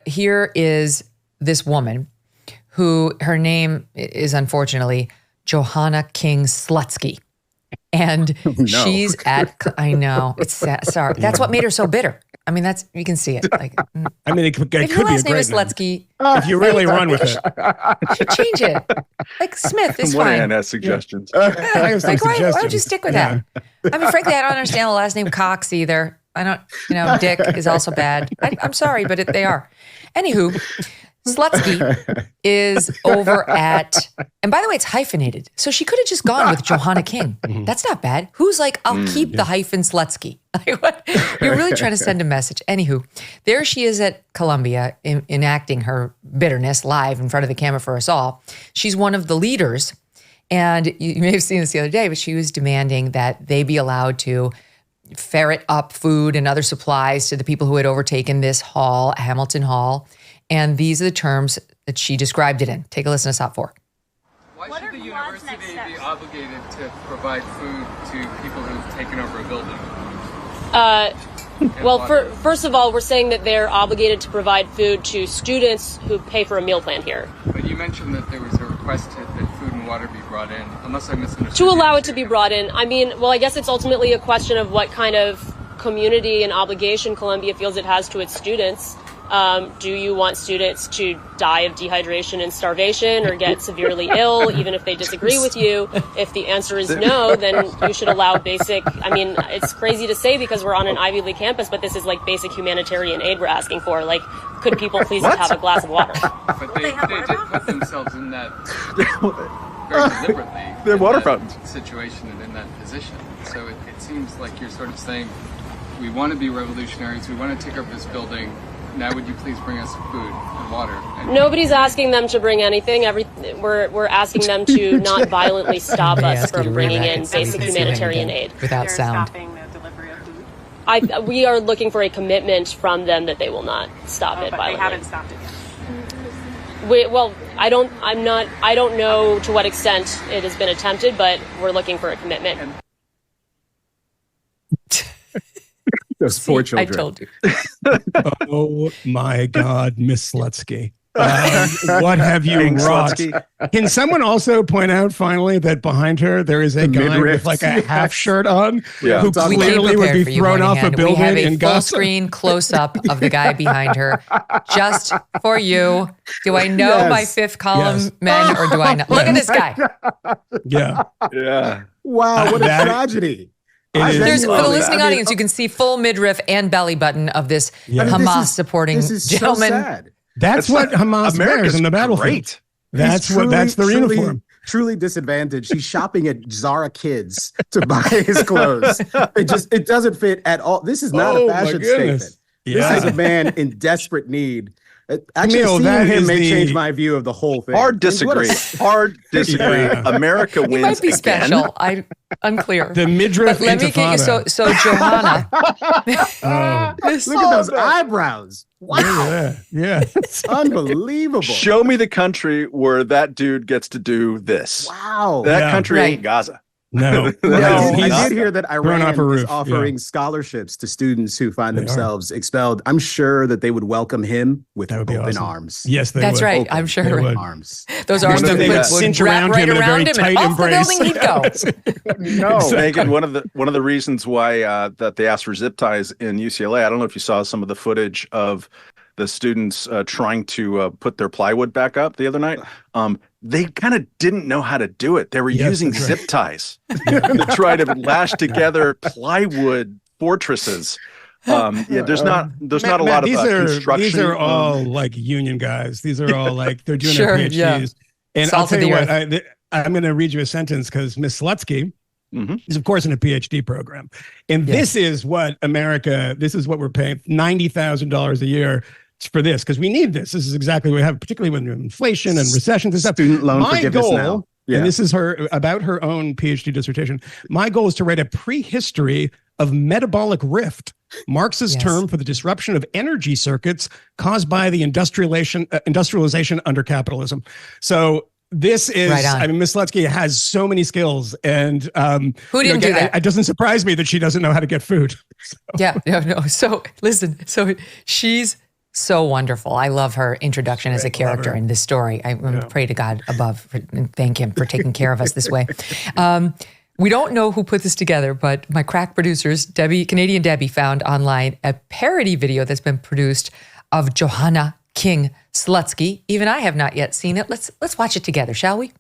here is this woman who her name is unfortunately Johanna King-Slutsky. And she's I know, it's sad. Sorry. That's what made her so bitter. I mean, you can see it. Like, I mean, it could be a great name is Slutsky. If you really run with it. You should change it. Like Smith is fine. Moynihan has suggestions. Why don't you stick with that? I mean, frankly, I don't understand the last name Cox either. I don't, Dick is also bad. I'm sorry, but they are. Anywho, Slutsky is over at, and by the way, it's hyphenated. So she could have just gone with Johanna King. That's not bad. Who's like, I'll keep the hyphen Slutsky. Like, what? You're really trying to send a message. Anywho, there she is at Columbia enacting her bitterness live in front of the camera for us all. She's one of the leaders. And you may have seen this the other day, but she was demanding that they be allowed to ferret up food and other supplies to the people who had overtaken this hall, Hamilton Hall. And these are the terms that she described it in. Take a listen to Top 4. Why should the university be obligated to provide food to people who've taken over a building? Well, first of all, we're saying that they're obligated to provide food to students who pay for a meal plan here. But you mentioned that there was a request that food and water be brought in, unless I misunderstood. To allow it to be brought in. I mean, well, I guess it's ultimately a question of what kind of community and obligation Columbia feels it has to its students. Do you want students to die of dehydration and starvation or get severely ill, even if they disagree with you? If the answer is no, then you should allow basic, I mean, it's crazy to say because we're on an Ivy League campus, but this is like basic humanitarian aid we're asking for. Like, could people please have a glass of water? But they did put themselves in that very deliberately. They're water fountains. Situation and in that position. So it seems like you're sort of saying, we want to be revolutionaries, we want to take over this building. Now, would you please bring us food and water? Nobody's asking them to bring anything. We're asking them to not violently stop us from bringing in basic humanitarian aid. Without sound. Stopping the delivery of food? We are looking for a commitment from them that they will not stop it but violently. They haven't stopped it yet. I don't know to what extent it has been attempted, but we're looking for a commitment. Those poor children. I told you. Oh my God, Miss Slutsky. What have you wrought? Can someone also point out finally that behind her there is a guy with like a half shirt on who clearly would be thrown off a building in Gaza? We have a full screen close up of the guy behind her just for you. Do I know my fifth column men or do I not? Look at this guy. Yeah. Wow, what a tragedy. For the listening audience, you can see full midriff and belly button of this Hamas supporting gentleman. So sad. That's what Hamas wears in the battlefield. That's their uniform. Truly disadvantaged. He's shopping at Zara Kids to buy his clothes. It doesn't fit at all. This is not a fashion statement. This is a man in desperate need. Actually, seeing him may change my view of the whole thing. Hard disagree. America wins He might be again. special. Unclear. The midriff. But let me get you. So Johanna. Look at those eyebrows. Wow. Yeah. It's unbelievable. Show me the country where that dude gets to do this. Wow. That country ain't Gaza. No. I did hear that Iran is roof. offering scholarships to students who find themselves expelled. I'm sure that they would welcome him with open arms. Yes, they That's would. right. I'm sure. Open arms. Those arms would cinch wrap around right him in a very around him tight and off the embrace. building he'd go. No, Megyn, one of the reasons why that they asked for zip ties in UCLA, I don't know if you saw some of the footage of the students trying to put their plywood back up the other night. They kind of didn't know how to do it. They were using zip ties to try to lash together plywood fortresses. There's not a lot of construction. These are all like union guys. These are all like they're doing their PhDs. Yeah. And I'll tell you what, I'm going to read you a sentence because Miss Slutsky is, of course, in a PhD program. And this is what this is what we're paying, $90,000 a year for this, because we need this. This is exactly what we have, particularly when inflation and recessions and stuff. Student loan forgiveness now. And this is about her own PhD dissertation. My goal is to write a prehistory of metabolic rift, Marx's term for the disruption of energy circuits caused by the industrialization under capitalism. So this is, I mean, Miss Slutsky has so many skills, and who didn't do that? It doesn't surprise me that she doesn't know how to get food. So. Yeah, no. So listen, she's So wonderful. I love her introduction as a character in this story. I pray to God above and thank him for taking care of us this way. We don't know who put this together, but my crack producers, Canadian Debbie, found online a parody video that's been produced of Johanna King-Slutsky. Even I have not yet seen it. Let's watch it together, shall we?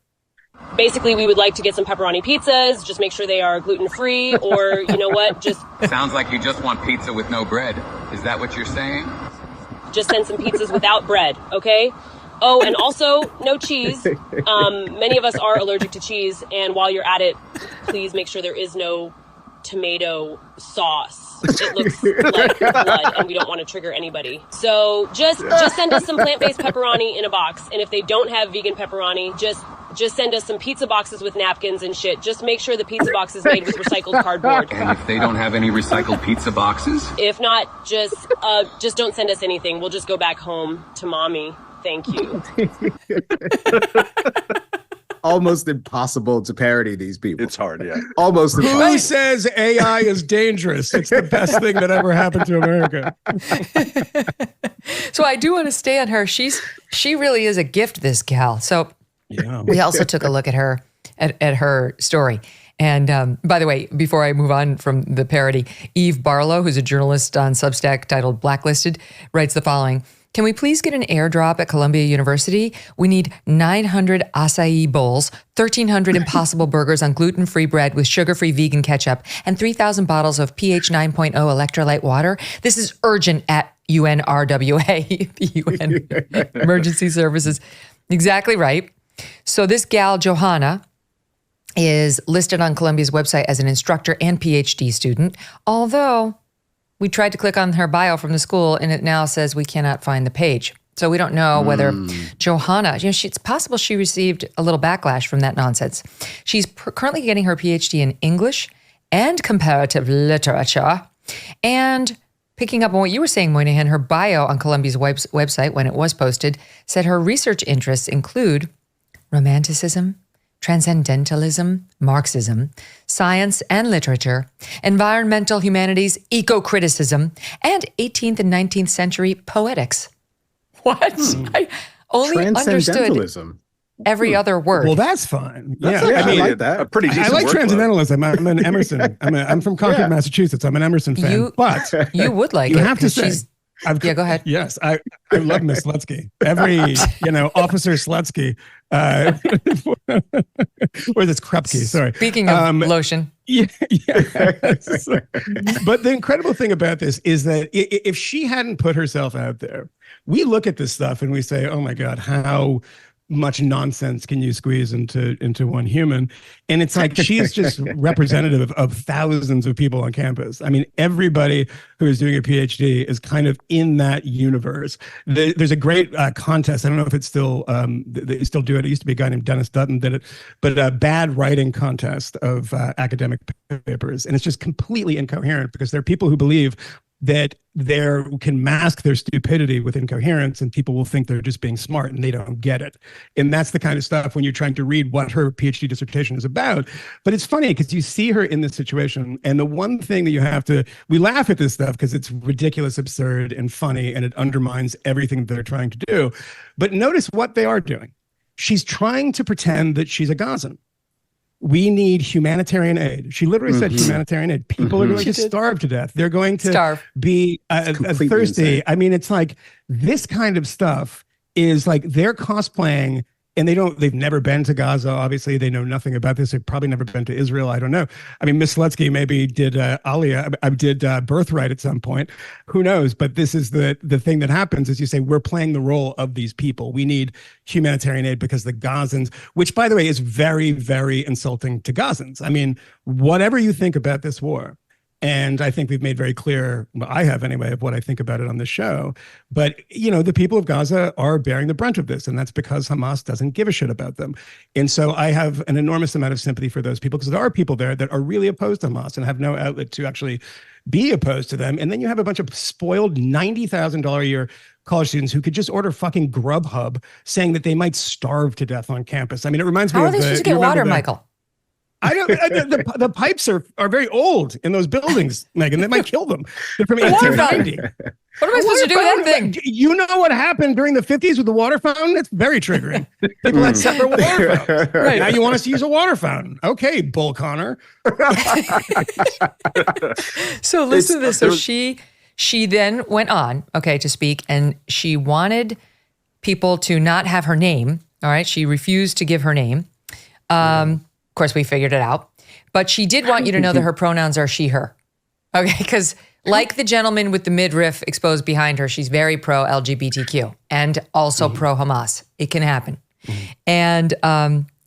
Basically, we would like to get some pepperoni pizzas. Just make sure they are gluten-free, or you know what? Just sounds like you just want pizza with no bread. Is that what you're saying? Just send some pizzas without bread, okay? Oh, and also no cheese. Many of us are allergic to cheese, and while you're at it, please make sure there is no tomato sauce. It looks like blood, and we don't want to trigger anybody. So just send us some plant-based pepperoni in a box, and if they don't have vegan pepperoni, just send us some pizza boxes with napkins and shit. Just make sure the pizza box is made with recycled cardboard. And if they don't have any recycled pizza boxes? If not, just don't send us anything. We'll just go back home to mommy. Thank you. Almost impossible to parody these people. It's hard, yeah. Almost impossible. Who says AI is dangerous? It's the best thing that ever happened to America. So I do want to stay on her. She really is a gift, this gal. So we also took a look at her at her story. And by the way, before I move on from the parody, Eve Barlow, who's a journalist on Substack titled Blacklisted, writes the following. Can we please get an airdrop at Columbia University? We need 900 acai bowls, 1,300 Impossible burgers on gluten-free bread with sugar-free vegan ketchup, and 3,000 bottles of pH 9.0 electrolyte water. This is urgent at UNRWA, the UN Emergency Services. Exactly right. So this gal, Johanna, is listed on Columbia's website as an instructor and PhD student, although we tried to click on her bio from the school, and it now says we cannot find the page. So we don't know whether Johanna, it's possible she received a little backlash from that nonsense. She's currently getting her PhD in English and comparative literature. And picking up on what you were saying, Moynihan, her bio on Columbia's website, when it was posted, said her research interests include Romanticism, Transcendentalism, Marxism, science and literature, environmental humanities, eco-criticism, and 18th and 19th century poetics. What? I only understood every other word. Well, that's fine. I like that. A pretty decent I like wordplay. Transcendentalism. I'm an Emerson. I'm from Concord, Massachusetts. I'm an Emerson fan. But you would like you it. have to say. Go ahead. Yes, I love Miss Slutsky. Every, Officer Slutsky, or this Krupke, sorry. Speaking of lotion. Yeah. But the incredible thing about this is that if she hadn't put herself out there, we look at this stuff and we say, oh my God, how much nonsense can you squeeze into one human? And it's like she's just representative of thousands of people on campus. I mean, everybody who is doing a PhD is kind of in that universe. There's a great contest. I don't know if it's still they still do it. It used to be a guy named Dennis Dutton did it, but a bad writing contest of academic papers, and it's just completely incoherent because there are people who believe that they can mask their stupidity with incoherence, and people will think they're just being smart and they don't get it. And that's the kind of stuff when you're trying to read what her PhD dissertation is about. But it's funny because you see her in this situation, and the one thing that we laugh at this stuff because it's ridiculous, absurd, and funny, and it undermines everything they're trying to do. But notice what they are doing. She's trying to pretend that she's a Gazan. We need humanitarian aid. She literally said humanitarian aid. People are going to starve to death. They're going to be thirsty. Insane. I mean, it's like this kind of stuff is like they're cosplaying, and they've never been to Gaza. Obviously, they know nothing about this. They've probably never been to Israel. I don't know. I mean, Miss Slutsky maybe did Aliyah, did Birthright at some point. Who knows? But this is the thing that happens is you say, we're playing the role of these people. We need humanitarian aid because the Gazans, which by the way, is very, very insulting to Gazans. I mean, whatever you think about this war, and I think we've made very clear, well, I have anyway, of what I think about it on this show. But, the people of Gaza are bearing the brunt of this, and that's because Hamas doesn't give a shit about them. And so I have an enormous amount of sympathy for those people because there are people there that are really opposed to Hamas and have no outlet to actually be opposed to them. And then you have a bunch of spoiled $90,000 a year college students who could just order fucking Grubhub saying that they might starve to death on campus. I mean, it reminds me of How are they supposed to get water, Michael? The pipes are very old in those buildings, Megyn. That might kill them. They're from 1890. What am I supposed to do with that thing? You know what happened during the 50s with the water fountain? It's very triggering. People had separate water fountains. Right. Now you want us to use a water fountain. Okay, Bull Connor. So listen to this. So she then went on, to speak, and she wanted people to not have her name. All right. She refused to give her name. Of course, we figured it out. But she did want you to know that her pronouns are she, her. Okay, because like the gentleman with the midriff exposed behind her, she's very pro-LGBTQ and also pro-Hamas. It can happen. And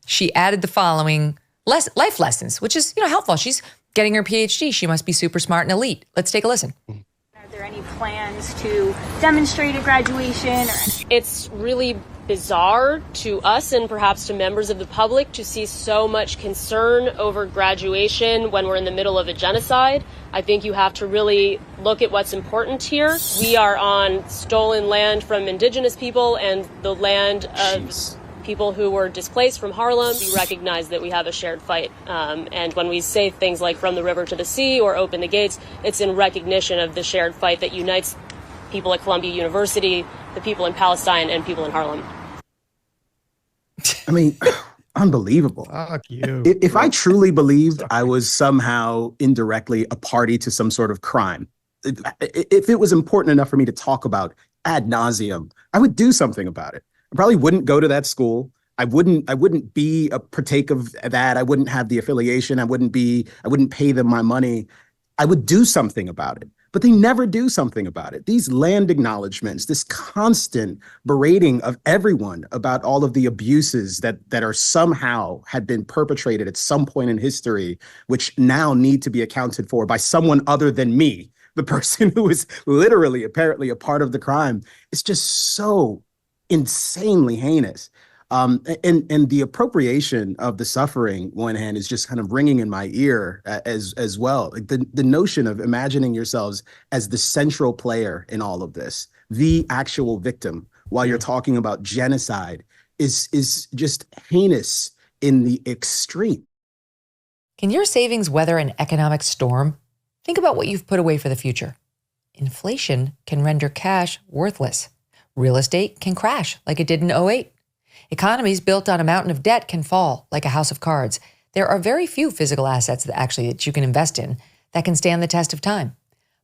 she added the following life lessons, which is, helpful. She's getting her PhD. She must be super smart and elite. Let's take a listen. Are there any plans to demonstrate at graduation? It's really bizarre to us and perhaps to members of the public to see so much concern over graduation when we're in the middle of a genocide. I think you have to really look at what's important here. We are on stolen land from indigenous people and the land of people who were displaced from Harlem. We recognize that we have a shared fight. And when we say things like from the river to the sea or open the gates, it's in recognition of the shared fight that unites people at Columbia University, the people in Palestine, and people in Harlem. I mean, unbelievable. Fuck you. If I truly believed I was somehow indirectly a party to some sort of crime, if it was important enough for me to talk about ad nauseum, I would do something about it. I probably wouldn't go to that school. I wouldn't be a partake of that. I wouldn't have the affiliation. I wouldn't pay them my money. I would do something about it. But they never do something about it. These land acknowledgments, this constant berating of everyone about all of the abuses that are somehow had been perpetrated at some point in history, which now need to be accounted for by someone other than me, the person who is literally, apparently a part of the crime. It's just so insanely heinous. And the appropriation of the suffering, Moynihan, is just kind of ringing in my ear as well. Like the notion of imagining yourselves as the central player in all of this, the actual victim, while you're talking about genocide, is just heinous in the extreme. Can your savings weather an economic storm? Think about what you've put away for the future. Inflation can render cash worthless. Real estate can crash like it did in 2008. Economies built on a mountain of debt can fall like a house of cards. There are very few physical assets that you can invest in that can stand the test of time.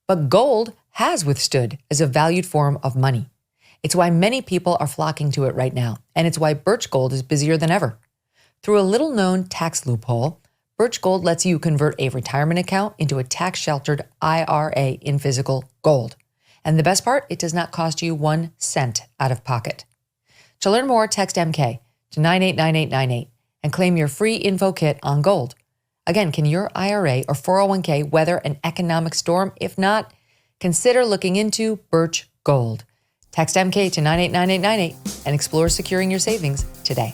But gold has withstood as a valued form of money. It's why many people are flocking to it right now, and it's why Birch Gold is busier than ever. Through a little-known tax loophole, Birch Gold lets you convert a retirement account into a tax-sheltered IRA in physical gold. And the best part, it does not cost you 1 cent out of pocket. To learn more, text MK to 989898 and claim your free info kit on gold. Again, can your IRA or 401k weather an economic storm? If not, consider looking into Birch Gold. Text MK to 989898 and explore securing your savings today.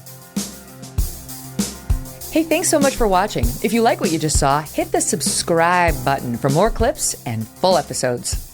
Hey, thanks so much for watching. If you like what you just saw, hit the subscribe button for more clips and full episodes.